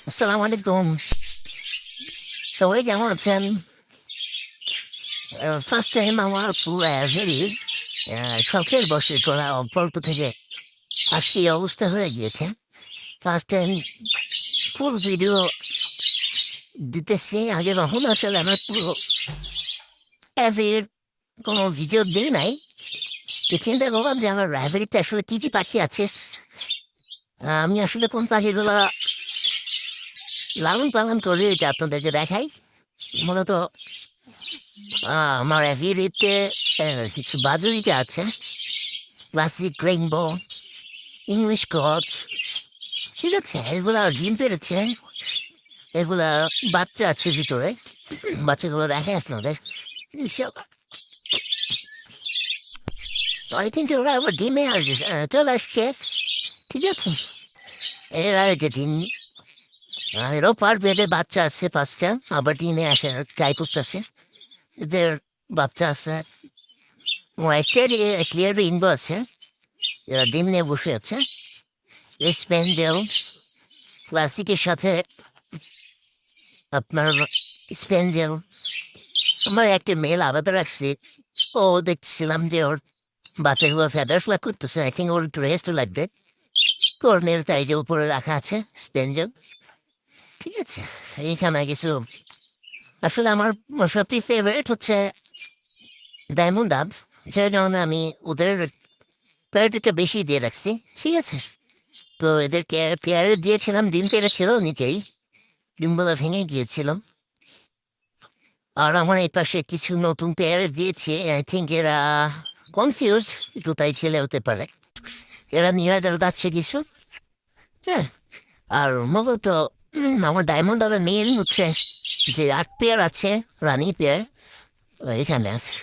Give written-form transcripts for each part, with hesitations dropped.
আসসালামু আলাইকুম। সবাই কেমন আছেন? ফার্স্ট টাইম আমার পুরো ভেরি শখের বসে করা অল্প থেকে আজকে এই অবস্থা হয়ে গিয়েছে। ফার্স্ট টাইম ফুল ভিডিও দিতেছি। আগে কখনো আসলে আমার পুরো অ্যাভের কোনো ভিডিও দিই নাই। তো চিন্তা করলাম যে আমার লাইব্রেরিতে আসলে কী কী পাখি আছে। আমি আসলে কোন পাখিগুলো লালন পালন করে এটা আপনাদেরকে দেখাই। মূলত আমার অ্যাভিরিতে কিছু বাদুড়িতে আছে, ক্লাসিক রেইনবো, ইংলিশ কচ, ঠিক আছে? এগুলা ডিম পেরেছে, এগুলা বাচ্চা আছে ভিতরে। বাচ্চাগুলো দেখে আপনাদের। আই থিঙ্ক ওরা আবার ডিমে চলে আসছে, ঠিক আছে? এর আর যেদিন এরও পার বেডে বাচ্চা আছে 5টা, আবার ডিমে আসে ট্রাই করতেছে। এদের বাচ্চা আছে ক্লিয়ার রেইনবো আছে, এরা ডিম নিয়ে বসে আছে। স্প্যান্ডেল ক্লাসিকের সাথে আপনার স্প্যান্ডেল আমার একটা মেল আলাদা রাখছি। ও দেখছিলাম যে ওর বাচ্চাগুলো ফেদার ফ্ল্যাগ করতেছে। আই থিঙ্ক ওর একটু রেস্ট লাগবে। কর্নেল তাই যে উপরে রাখা আছে স্প্যান্ডেল, ঠিক আছে? এইখানে কিছু আসলে আমার সবচেয়ে ফেভারিট হচ্ছে ডায়মন্ড ডাব, যার কারণে আমি ওদের প্রায়োরিটিটা বেশি দিয়ে রাখছি, ঠিক আছে? তো এদেরকে পেয়ারে দিয়েছিলাম, ডিম পেড়েছিল নিচেই, ডিমগুলো ভেঙে গিয়েছিল। আর আমার এই পাশে কিছু নতুন পেয়ারে দিয়েছে। আই থিঙ্ক এরা কনফিউজ, কোথায় ছেলে হতে পারে। এরা নিয়ে যাচ্ছে কিছু, হ্যাঁ। আর মূলত আমার ডায়মন্ড ডাবের মেন হচ্ছে যে 8 পেয়ার আছে, রানী পেয়ার এখানে আছে।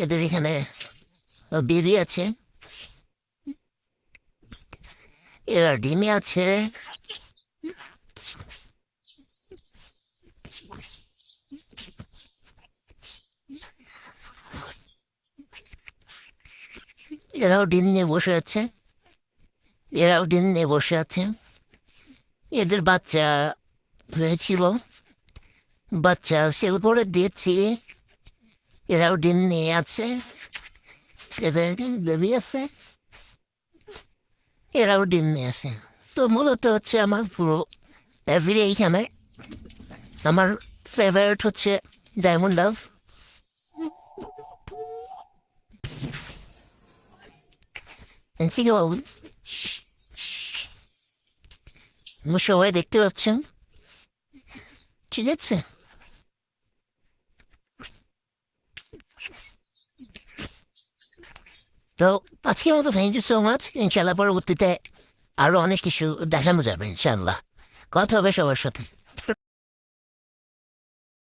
এদের এখানে বেবি আছে, এরা ডিমে আছে। এরাও ডিম নিয়ে বসে আছে, এরাও ডিম নিয়ে বসে আছে। এদের বাচ্চা হয়েছিল, বাচ্চা সেল করে দিয়েছি। এরাও ডিম নিয়ে আছে, এদের বেবি আছে, এরাও ডিম নিয়ে আছে। তো মূলত হচ্ছে আমার পুরো এভরি এইখানে আমার ফেভারিট হচ্ছে ডায়মন্ড ডাব। সবাই দেখতে পাচ্ছেন, ঠিক আছে? তো আজকের মতো থ্যাংক ইউ সো মাচ। ইনশাল্লাহ পরবর্তীতে আরো অনেক কিছু দেখানো যাবে, ইনশাল্লাহ কথা হবে সবার সাথে।